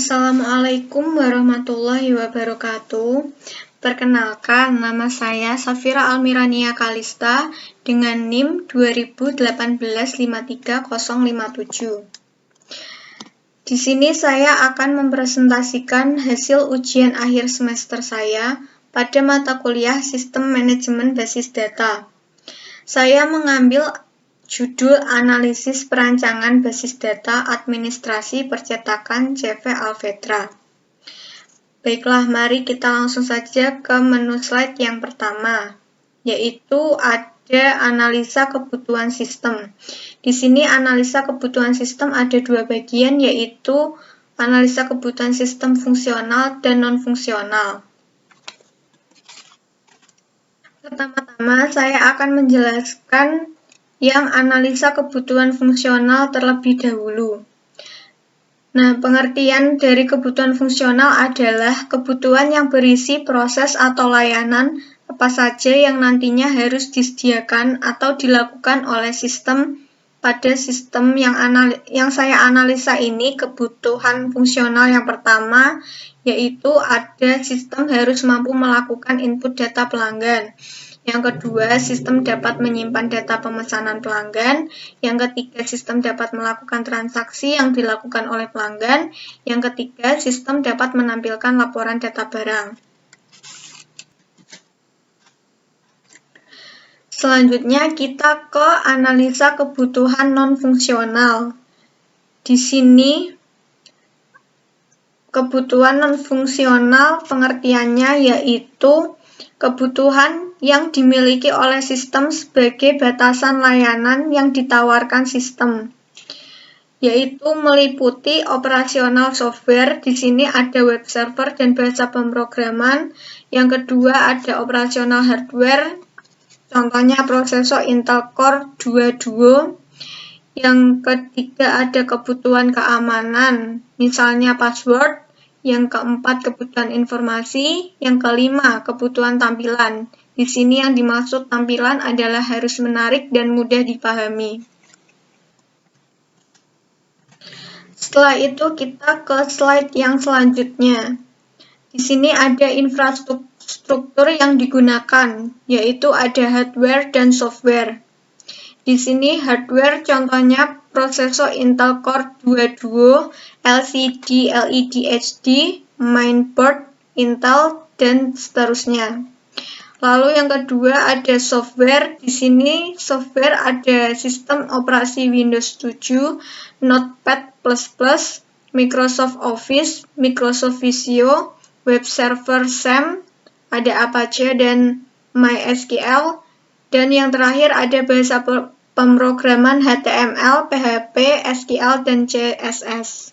Assalamualaikum warahmatullahi wabarakatuh. Perkenalkan, nama saya Safira Almirania Kalista dengan NIM 2018-53057. Di sini saya akan mempresentasikan hasil ujian akhir semester saya pada mata kuliah Sistem Manajemen Basis Data. Saya mengambil judul Analisis Perancangan Basis Data Administrasi Percetakan CV Alfetra. Baiklah, mari kita langsung saja ke menu slide yang pertama, yaitu ada analisa kebutuhan sistem. Di sini analisa kebutuhan sistem ada dua bagian, yaitu analisa kebutuhan sistem fungsional dan non-fungsional. Pertama-tama saya akan menjelaskan yang analisa kebutuhan fungsional terlebih dahulu. Nah, pengertian dari kebutuhan fungsional adalah kebutuhan yang berisi proses atau layanan apa saja yang nantinya harus disediakan atau dilakukan oleh sistem. Pada sistem yang saya analisa ini, kebutuhan fungsional yang pertama yaitu ada sistem harus mampu melakukan input data pelanggan. Yang kedua, sistem dapat menyimpan data pemesanan pelanggan. Yang ketiga, sistem dapat melakukan transaksi yang dilakukan oleh pelanggan. Yang ketiga, sistem dapat menampilkan laporan data barang. Selanjutnya, kita ke analisa kebutuhan non-fungsional. Di sini, kebutuhan non-fungsional pengertiannya yaitu kebutuhan yang dimiliki oleh sistem sebagai batasan layanan yang ditawarkan sistem, yaitu meliputi operasional software. Di sini ada web server dan bahasa pemrograman. Yang kedua ada operasional hardware, contohnya prosesor Intel Core 2 Duo. Yang ketiga ada kebutuhan keamanan, misalnya password. Yang keempat, kebutuhan informasi. Yang kelima, kebutuhan tampilan. Di sini yang dimaksud tampilan adalah harus menarik dan mudah dipahami. Setelah itu kita ke slide yang selanjutnya. Di sini ada infrastruktur yang digunakan, yaitu ada hardware dan software. Di sini hardware contohnya prosesor Intel Core 2 Duo, LCD, LED HD, mainboard Intel, dan seterusnya. Lalu yang kedua ada software. Di sini software ada sistem operasi Windows 7, Notepad++, Microsoft Office, Microsoft Visio, web server SAM, ada Apache dan MySQL, dan yang terakhir ada bahasa pemrograman HTML, PHP, SQL, dan CSS.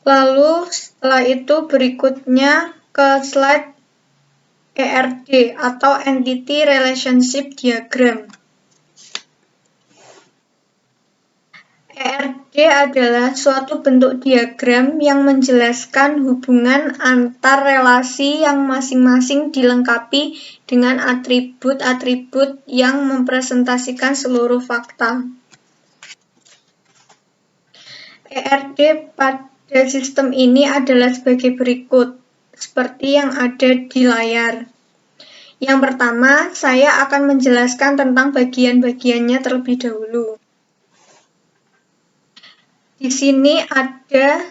Lalu setelah itu berikutnya ke slide ERD atau Entity Relationship Diagram. ERD adalah suatu bentuk diagram yang menjelaskan hubungan antar relasi yang masing-masing dilengkapi dengan atribut-atribut yang mempresentasikan seluruh fakta. ERD pada sistem ini adalah sebagai berikut, seperti yang ada di layar. Yang pertama, saya akan menjelaskan tentang bagian-bagiannya terlebih dahulu. Di sini ada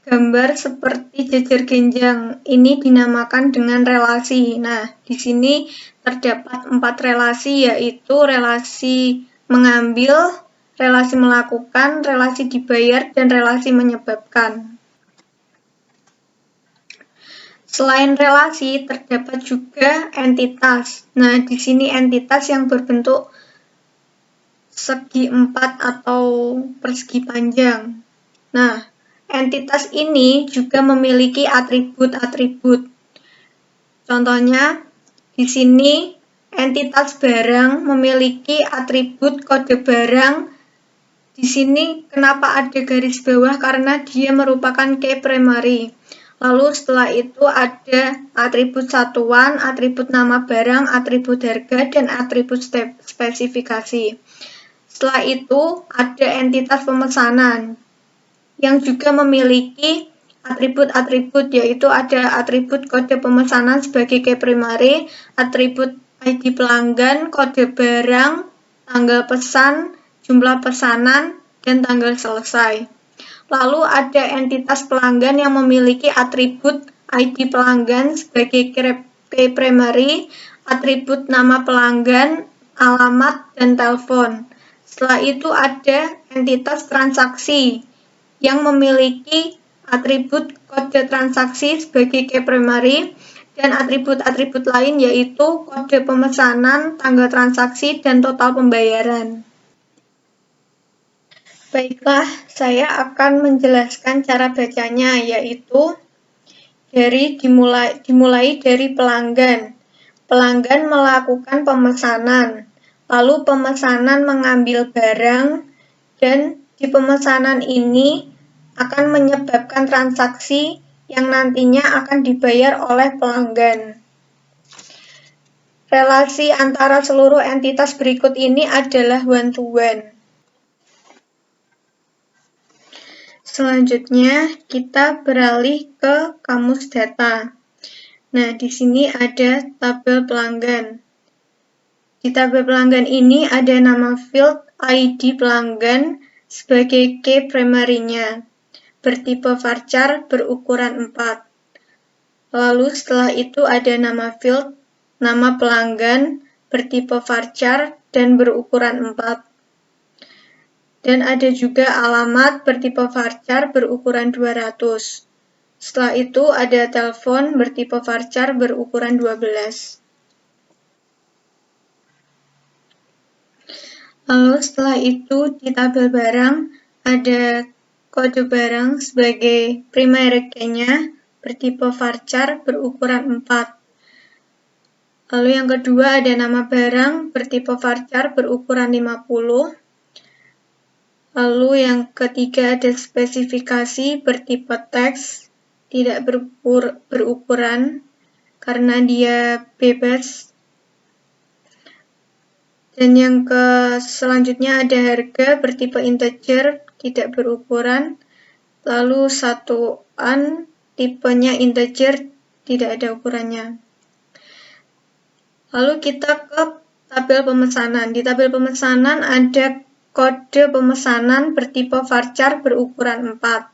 gambar seperti jejer genjang. Ini dinamakan dengan relasi. Nah, di sini terdapat 4 relasi, yaitu relasi mengambil, relasi melakukan, relasi dibayar, dan relasi menyebabkan. Selain relasi, terdapat juga entitas. Nah, di sini entitas yang berbentuk segi 4 atau persegi panjang. Nah, entitas ini juga memiliki atribut-atribut. Contohnya, di sini entitas barang memiliki atribut kode barang. Di sini kenapa ada garis bawah? Karena dia merupakan key primary. Lalu setelah itu ada atribut satuan, atribut nama barang, atribut harga, dan atribut spesifikasi. Setelah itu ada entitas pemesanan. yang juga memiliki atribut-atribut, yaitu ada atribut kode pemesanan sebagai key primary, atribut ID pelanggan, kode barang, tanggal pesan, jumlah pesanan, dan tanggal selesai. Lalu ada entitas pelanggan yang memiliki atribut ID pelanggan sebagai key primary, atribut nama pelanggan, alamat, dan telepon. Setelah itu ada entitas transaksi yang memiliki atribut kode transaksi sebagai key primary dan atribut-atribut lain yaitu kode pemesanan, tanggal transaksi, dan total pembayaran. Baiklah, saya akan menjelaskan cara bacanya, yaitu dimulai dari pelanggan. Pelanggan melakukan pemesanan, lalu pemesanan mengambil barang, dan di pemesanan ini akan menyebabkan transaksi yang nantinya akan dibayar oleh pelanggan. Relasi antara seluruh entitas berikut ini adalah one-to-one. Selanjutnya, kita beralih ke kamus data. Nah, di sini ada tabel pelanggan. Di tabel pelanggan ini ada nama field ID pelanggan sebagai key primary-nya, bertipe varchar berukuran 4. Lalu setelah itu ada nama field nama pelanggan bertipe varchar dan berukuran 4. Dan ada juga alamat bertipe varchar berukuran 200. Setelah itu ada telepon bertipe varchar berukuran 12. Lalu setelah itu di tabel barang ada kode barang sebagai primary key-nya bertipe varchar berukuran 4. Lalu yang kedua ada nama barang bertipe varchar berukuran 50. Lalu yang ketiga ada spesifikasi bertipe teks tidak berukuran karena dia bebas. Dan yang selanjutnya ada harga bertipe integer tidak berukuran. Lalu satuan tipenya integer tidak ada ukurannya. Lalu kita ke tabel pemesanan. Di tabel pemesanan ada kode pemesanan bertipe varchar berukuran 4.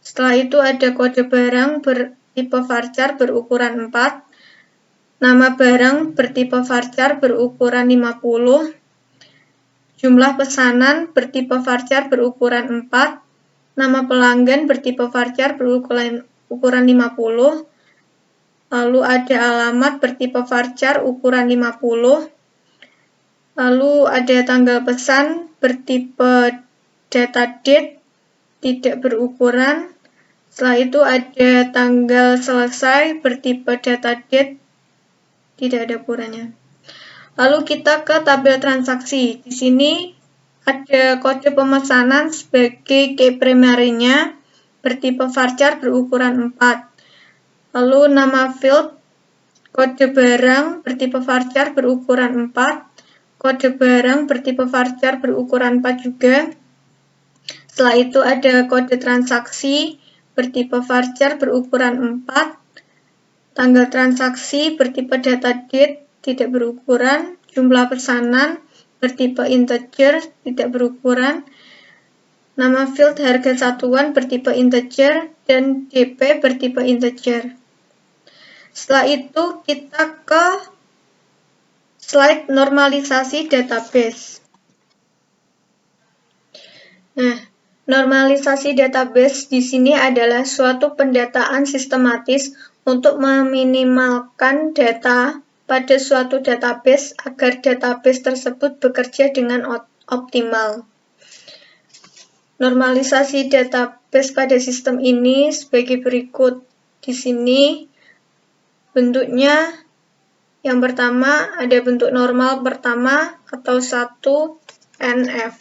Setelah itu ada kode barang bertipe varchar berukuran 4. Nama barang bertipe varchar berukuran 50. Jumlah pesanan bertipe varchar berukuran 4. Nama pelanggan bertipe varchar berukuran 50. Lalu ada alamat bertipe varchar ukuran 50. Lalu ada tanggal pesan bertipe datadate tidak berukuran. Setelah itu ada tanggal selesai bertipe datadate tidak ada ukurannya. Lalu kita ke tabel transaksi. Di sini ada kode pemesanan sebagai key primary-nya bertipe varchar berukuran 4. Lalu nama field kode barang bertipe varchar berukuran 4. Kode barang bertipe varchar berukuran 4 juga. Setelah itu ada kode transaksi bertipe varchar berukuran 4. Tanggal transaksi bertipe datadate tidak berukuran. Jumlah pesanan bertipe integer tidak berukuran. Nama field harga satuan bertipe integer dan DP bertipe integer. Setelah itu kita ke slide normalisasi database. Nah, normalisasi database di sini adalah suatu pendataan sistematis untuk meminimalkan data pada suatu database agar database tersebut bekerja dengan optimal. Normalisasi database pada sistem ini sebagai berikut. Di sini bentuknya yang pertama ada bentuk normal pertama atau 1NF.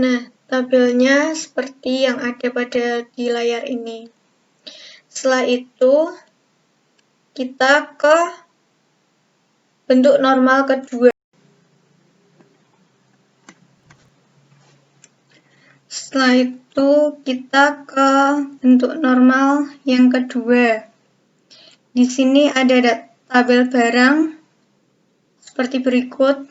Nah, tabelnya seperti yang ada di layar ini. Setelah itu, kita ke bentuk normal kedua. Setelah itu kita ke bentuk normal yang kedua. Di sini ada tabel barang seperti berikut.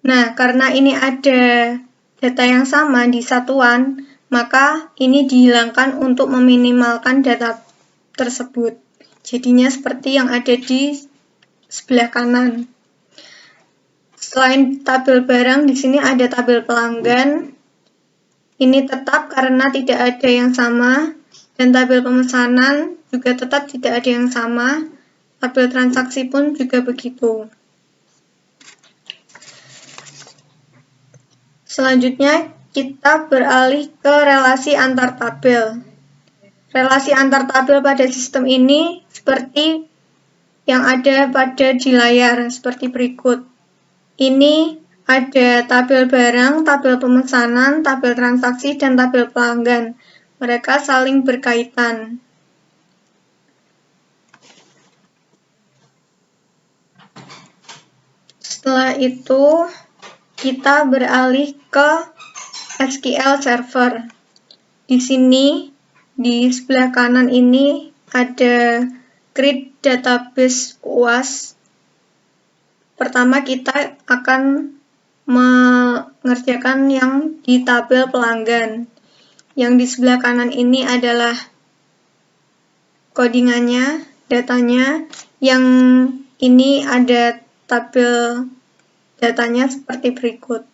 Nah, karena ini ada data yang sama di satuan, maka ini dihilangkan untuk meminimalkan data tersebut. Jadinya seperti yang ada di sebelah kanan. Selain tabel barang, di sini ada tabel pelanggan. Ini tetap karena tidak ada yang sama, dan tabel pemesanan juga tetap tidak ada yang sama. Tabel transaksi pun juga begitu. Selanjutnya, kita beralih ke relasi antar tabel. Relasi antar tabel pada sistem ini seperti yang ada di layar, seperti berikut. Ini ada tabel barang, tabel pemesanan, tabel transaksi, dan tabel pelanggan. Mereka saling berkaitan. Setelah itu, kita beralih ke SQL Server. Di sini, di sebelah kanan ini ada create database UAS. Pertama, kita akan mengerjakan yang di tabel pelanggan. Yang di sebelah kanan ini adalah codingannya, datanya. Yang ini ada tabel datanya seperti berikut.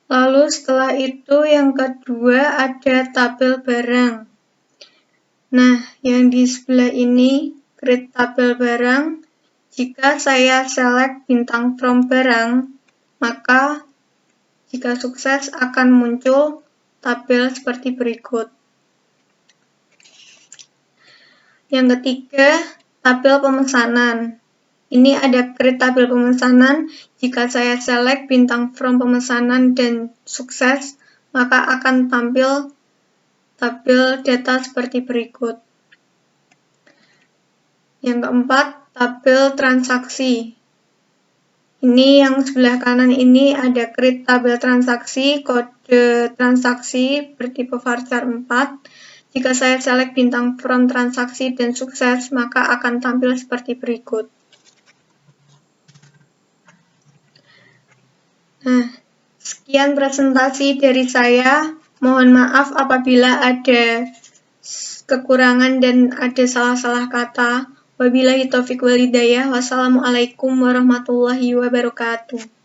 Lalu setelah itu yang kedua ada tabel barang. Nah, yang di sebelah ini create tabel barang. Jika saya select bintang from barang, maka jika sukses akan muncul tabel seperti berikut. Yang ketiga, tabel pemesanan. Ini ada create tabel pemesanan. Jika saya select bintang from pemesanan dan sukses, maka akan tampil tabel data seperti berikut. Yang keempat, tabel transaksi. Ini yang sebelah kanan ini ada create tabel transaksi, kode transaksi bertipe varchar 4. Jika saya select bintang from transaksi dan sukses, maka akan tampil seperti berikut. Nah, sekian presentasi dari saya. Mohon maaf apabila ada kekurangan dan ada salah-salah kata. Wabillahi taufiq wal hidayah. Wassalamualaikum warahmatullahi wabarakatuh.